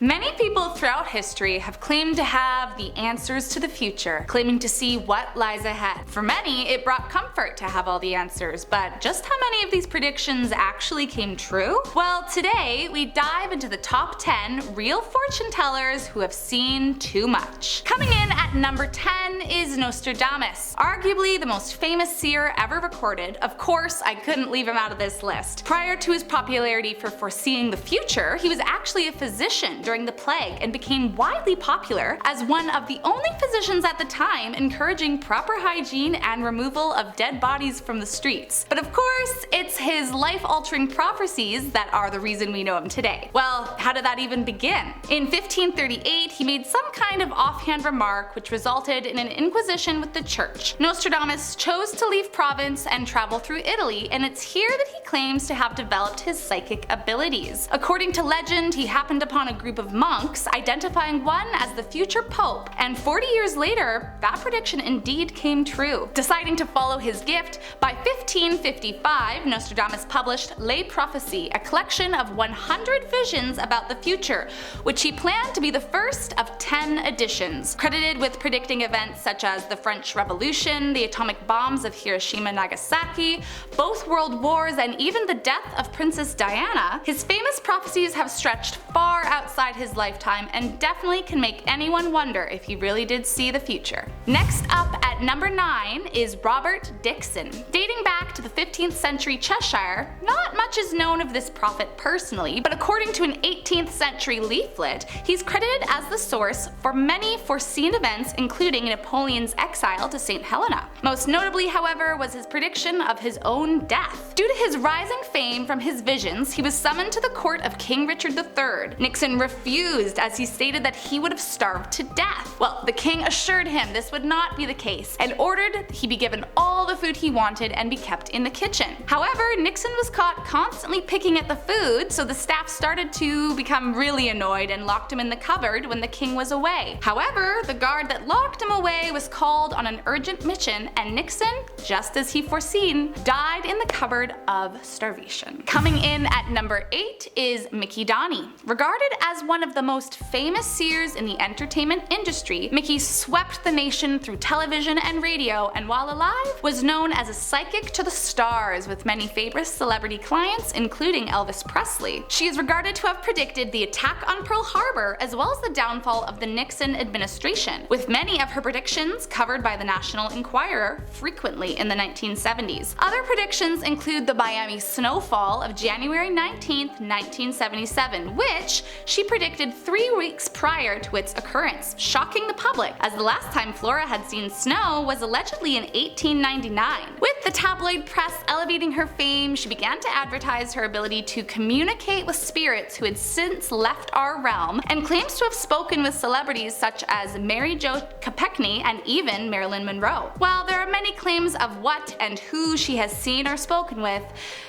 Many people throughout history have claimed to have the answers to the future, claiming to see what lies ahead. For many, it brought comfort to have all the answers, but just how many of these predictions actually came true? Well, today we dive into the top 10 real fortune tellers who have seen too much. Coming in at number 10 is Nostradamus, arguably the most famous seer ever recorded. Of course, I couldn't leave him out of this list. Prior to his popularity for foreseeing the future, he was actually a physician during the plague and became widely popular as one of the only physicians at the time encouraging proper hygiene and removal of dead bodies from the streets. But of course, it's his life-altering prophecies that are the reason we know him today. Well, how did that even begin? In 1538, he made some kind of offhand remark which resulted in an inquisition with the church. Nostradamus chose to leave Provence and travel through Italy, and it's here that he claims to have developed his psychic abilities. According to legend, he happened upon a group of monks, identifying one as the future pope, and 40 years later, that prediction indeed came true. Deciding to follow his gift, by 1555, Nostradamus published Les Prophéties, a collection of 100 visions about the future, which he planned to be the first of 10 editions. Credited with predicting events such as the French Revolution, the atomic bombs of Hiroshima and Nagasaki, both world wars, and even the death of Princess Diana, his famous prophecies have stretched far outside his lifetime and definitely can make anyone wonder if he really did see the future. Next up at number 9 is Robert Dixon. Dating back to the 15th century Cheshire, not much is known of this prophet personally, but according to an 18th century leaflet, he's credited as the source for many foreseen events, including Napoleon's exile to St. Helena. Most notably, however, was his prediction of his own death. Due to his rising fame from his visions, he was summoned to the court of King Richard III. Nixon refused, as he stated that he would have starved to death. Well, the king assured him this would not be the case and ordered he be given all the food he wanted and be kept in the kitchen. However, Nixon was caught constantly picking at the food, so the staff started to become really annoyed and locked him in the cupboard when the king was away. However, the guard that locked him away was called on an urgent mission, and Nixon, just as he foreseen, died in the cupboard of starvation. Coming in at number 8 is Micki Dahne. Regarded as one of the most famous seers in the entertainment industry, Micki swept the nation through television and radio, and while alive, was known as a psychic to the stars with many famous celebrity clients, including Elvis Presley. She is regarded to have predicted the attack on Pearl Harbor as well as the downfall of the Nixon administration, with many of her predictions covered by the National Enquirer frequently in the 1970s. Other predictions include the Miami snowfall of January 19, 1977, which she predicted 3 weeks prior to its occurrence, shocking the public, as the last time Flora had seen snow was allegedly in 1899. With the tabloid press elevating her fame, she began to advertise her ability to communicate with spirits who had since left our realm, and claims to have spoken with celebrities such as Mary Jo Kopechne and even Marilyn Monroe. While there are many claims of what and who she has seen or spoken with,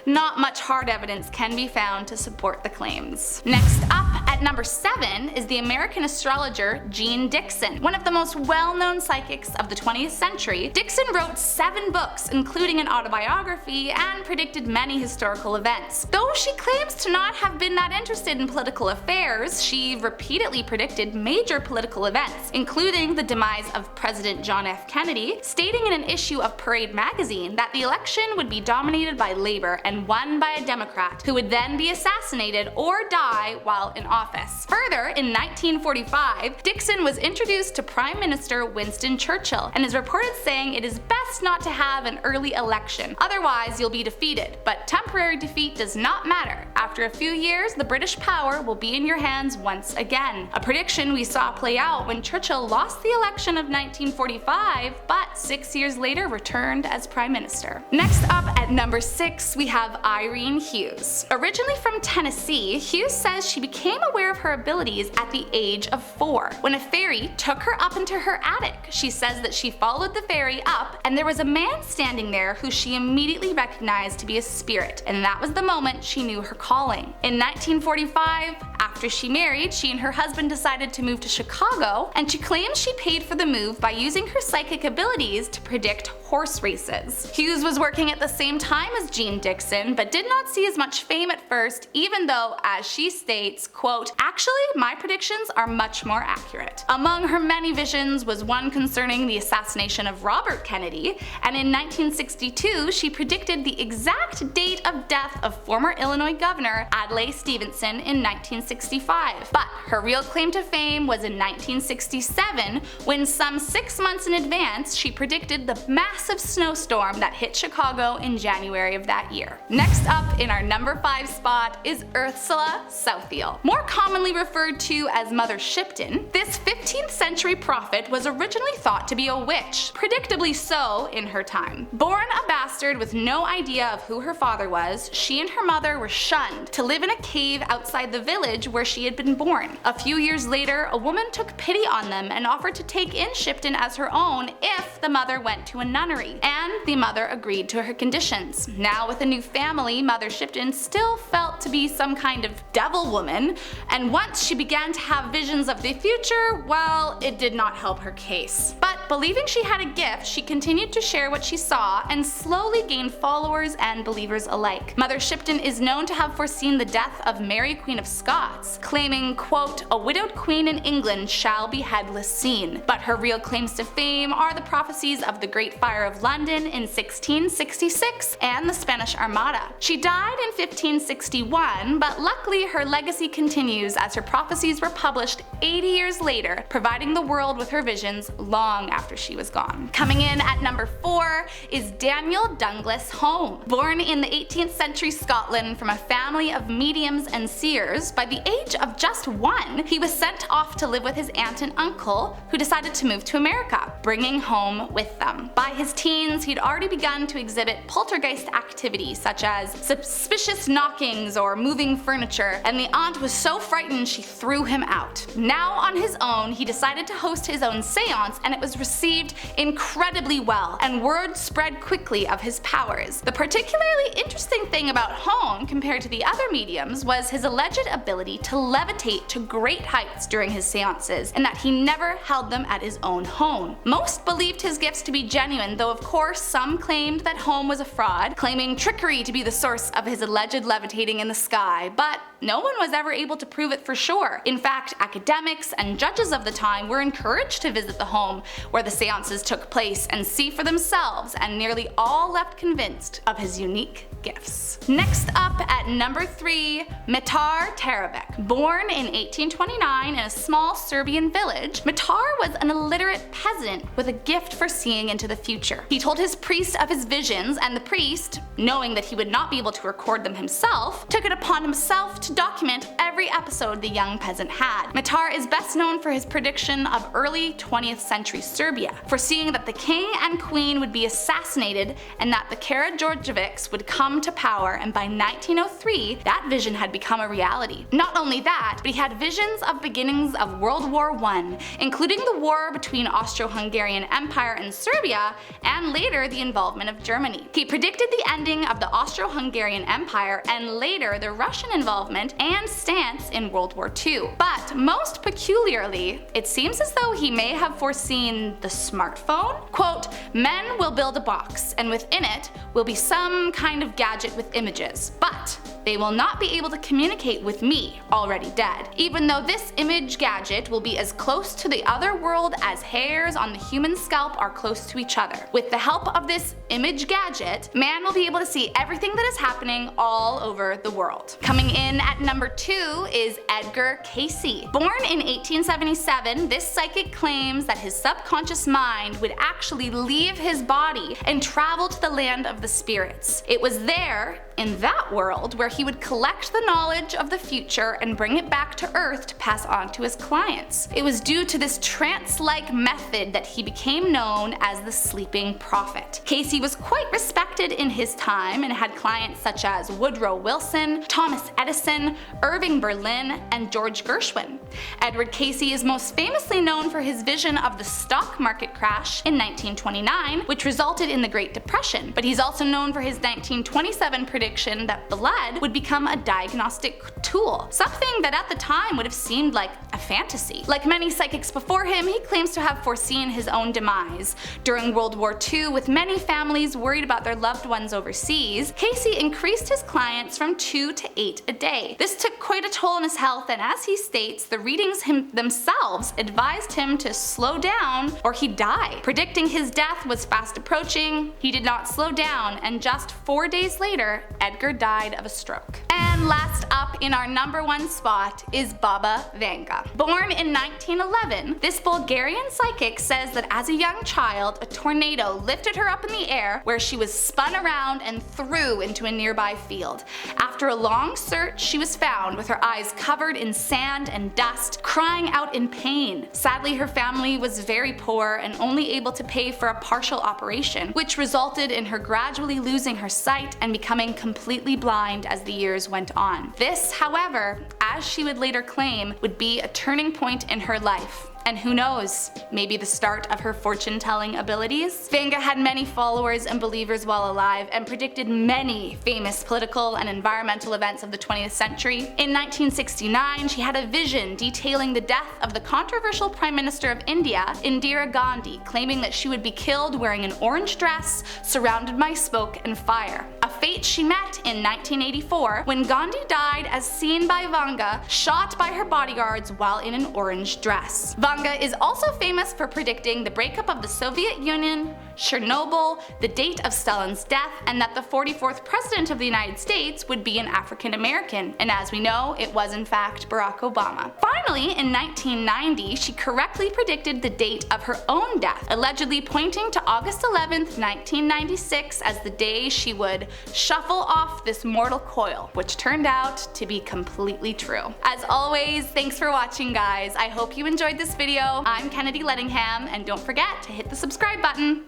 not much hard evidence can be found to support the claims. Next up at number 7 is the American astrologer Jeane Dixon. One of the most well-known psychics of the 20th century, Dixon wrote 7 books, including an autobiography, and predicted many historical events. Though she claims to not have been that interested in political affairs, she repeatedly predicted major political events, including the demise of President John F. Kennedy, stating in an issue of Parade magazine that the election would be dominated by Labor and won by a Democrat, who would then be assassinated or die while in office. Further, in 1945, Dixon was introduced to Prime Minister Winston Churchill and is reported saying it is best not to have an early election, otherwise you'll be defeated. But temporary defeat does not matter. After a few years, the British power will be in your hands once again. A prediction we saw play out when Churchill lost the election of 1945, but 6 years later returned as Prime Minister. Next up at number 6, we have Irene Hughes. Originally from Tennessee, Hughes says she became aware of her abilities at the age of 4, when a fairy took her up into her attic. She says that she followed the fairy up, and there was a man standing there who she immediately recognized to be a spirit, and that was the moment she knew her calling. In 1945, after she married, she and her husband decided to move to Chicago, and she claims she paid for the move by using her psychic abilities to predict horse races. Hughes was working at the same time as Jeane Dixon, but did not see as much fame at first, even though, as she states, quote, "Actually, my predictions are much more accurate." Among her many visions was one concerning the assassination of Robert Kennedy, and in 1962 she predicted the exact date of death of former Illinois Governor Adlai Stevenson in 1965. But her real claim to fame was in 1967, when some 6 months in advance she predicted the massive snowstorm that hit Chicago in January of that year. Next up in our number 5 spot is Ursula Southeil, more commonly referred to as Mother Shipton. This 15th century prophet was originally thought to be a witch, predictably so in her time. Born a bastard with no idea of who her father was, she and her mother were shunned to live in a cave outside the village where she had been born. A few years later, a woman took pity on them and offered to take in Shipton as her own if the mother went to a nunnery, and the mother agreed to her conditions. Now with a new family, Mother Shipton still felt to be some kind of devil woman, and once she began to have visions of the future, well, it did not help her case. But believing she had a gift, she continued to share what she saw and slowly gained followers and believers alike. Mother Shipton is known to have foreseen the death of Mary Queen of Scots, claiming, quote, "A widowed queen in England shall be headless seen." But her real claims to fame are the prophecies of the Great Fire of London in 1666 and the Spanish Armada. She died in 1561, but luckily her legacy continues as her prophecies were published 80 years later, providing the world with her visions long after she was gone. Coming in at number 4 is Daniel Dunglas Home. Born in the 18th century Scotland from a family of mediums and seers, by the age of just 1, he was sent off to live with his aunt and uncle, who decided to move to America, bringing home with them. By his teens, he'd already begun to exhibit poltergeist activity such as suspicious knockings or moving furniture, and the aunt was so frightened she threw him out. Now on his own, he decided to host his own seance, and it was received incredibly well, and word spread quickly of his powers. The particularly interesting thing about Home compared to the other mediums was his alleged ability to levitate to great heights during his seances, and that he never held them at his own home. Most believed his gifts to be genuine, though of course some claimed that Home was a fraud, claiming trickery to be the source of his alleged levitating in the sky, but no one was ever able to prove it for sure. In fact, academics and judges of the time were encouraged to visit the home where the seances took place and see for themselves, and nearly all left convinced of his unique gifts. Next up at number 3, Mitar Tarabich. Born in 1829 in a small Serbian village, Mitar was an illiterate peasant with a gift for seeing into the future. He told his priest of his visions, and the priest, knowing that he would not be able to record them himself, took it upon himself to document every episode the young peasant had. Mitar is best known for his prediction of early 20th century Serbia, foreseeing that the king and queen would be assassinated and that the Karađorđevics would come to power, and by 1903 that vision had become a reality. Not only that, but he had visions of beginnings of World War I, including the war between Austro-Hungarian Empire and Serbia, and later the involvement of Germany. He predicted the ending of the Austro-Hungarian Empire and later the Russian involvement and stance in World War II. But most peculiarly, it seems as though he may have foreseen the smartphone. Quote, "Men will build a box, and within it will be some kind of gadget with images, but they will not be able to communicate with me, already dead, even though this image gadget will be as close to the other world as hairs on the human scalp are close to each other. With the help of this image gadget, man will be able to see everything that is happening all over the world." Coming in at number 2 is Edgar Cayce. Born in 1877, this psychic claims that his subconscious mind would actually leave his body and travel to the land of the spirits. It was there, in that world, where he would collect the knowledge of the future and bring it back to Earth to pass on to his clients. It was due to this trance-like method that he became known as the Sleeping Prophet. Cayce was quite respected in his time and had clients such as Woodrow Wilson, Thomas Edison, Nixon, Irving Berlin, and George Gershwin. Edgar Cayce is most famously known for his vision of the stock market crash in 1929, which resulted in the Great Depression, but he's also known for his 1927 prediction that blood would become a diagnostic tool, something that at the time would have seemed like a fantasy. Like many psychics before him, he claims to have foreseen his own demise. During World War II, with many families worried about their loved ones overseas, Cayce increased his clients from 2 to 8 a day. This took quite a toll on his health, and as he states, the readings themselves advised him to slow down or he'd die. Predicting his death was fast approaching, he did not slow down, and just 4 days later, Edgar died of a stroke. And last up in our #1 spot is Baba Vanga. Born in 1911, this Bulgarian psychic says that as a young child, a tornado lifted her up in the air where she was spun around and threw into a nearby field. After a long search, she was found with her eyes covered in sand and dust, crying out in pain. Sadly, her family was very poor and only able to pay for a partial operation, which resulted in her gradually losing her sight and becoming completely blind as the years went on. This, however, as she would later claim, would be a turning point in her life. And who knows, maybe the start of her fortune-telling abilities? Vanga had many followers and believers while alive and predicted many famous political and environmental events of the 20th century. In 1969, she had a vision detailing the death of the controversial Prime Minister of India, Indira Gandhi, claiming that she would be killed wearing an orange dress surrounded by smoke and fire. A fate she met in 1984 when Gandhi died as seen by Vanga, shot by her bodyguards while in an orange dress. Vanga is also famous for predicting the breakup of the Soviet Union, Chernobyl, the date of Stalin's death, and that the 44th President of the United States would be an African American, and as we know, it was in fact Barack Obama. Finally, in 1990, she correctly predicted the date of her own death, allegedly pointing to August 11th, 1996 as the day she would shuffle off this mortal coil, which turned out to be completely true. As always, thanks for watching, guys. I hope you enjoyed this video. I'm Kennedy Lettingham, and don't forget to hit the subscribe button.